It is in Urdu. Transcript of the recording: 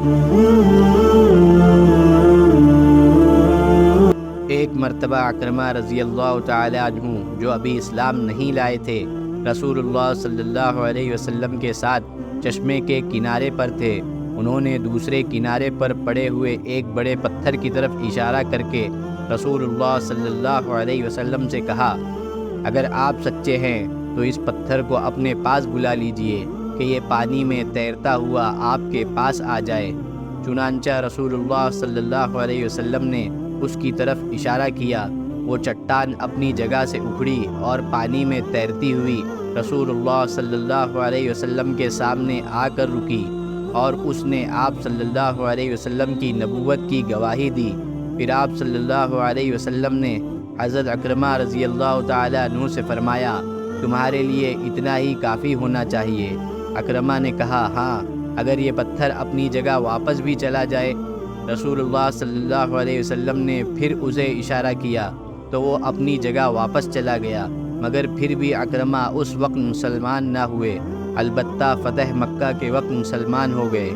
ایک مرتبہ عکرمہ رضی اللہ تعالی عنہ جو ابھی اسلام نہیں لائے تھے، رسول اللہ صلی اللہ علیہ وسلم کے ساتھ چشمے کے کنارے پر تھے۔ انہوں نے دوسرے کنارے پر پڑے ہوئے ایک بڑے پتھر کی طرف اشارہ کر کے رسول اللہ صلی اللہ علیہ وسلم سے کہا، اگر آپ سچے ہیں تو اس پتھر کو اپنے پاس بلا لیجئے کہ یہ پانی میں تیرتا ہوا آپ کے پاس آ جائے۔ چنانچہ رسول اللہ صلی اللہ علیہ وسلم نے اس کی طرف اشارہ کیا۔ وہ چٹان اپنی جگہ سے اکھڑی اور پانی میں تیرتی ہوئی رسول اللہ صلی اللہ علیہ وسلم کے سامنے آ کر رکی، اور اس نے آپ صلی اللہ علیہ وسلم کی نبوت کی گواہی دی۔ پھر آپ صلی اللہ علیہ وسلم نے حضرت عکرمہ رضی اللہ تعالیٰ عنہ سے فرمایا، تمہارے لیے اتنا ہی کافی ہونا چاہیے۔ عکرمہ نے کہا، ہاں، اگر یہ پتھر اپنی جگہ واپس بھی چلا جائے۔ رسول اللہ صلی اللہ علیہ وسلم نے پھر اسے اشارہ کیا تو وہ اپنی جگہ واپس چلا گیا، مگر پھر بھی عکرمہ اس وقت مسلمان نہ ہوئے، البتہ فتح مکہ کے وقت مسلمان ہو گئے۔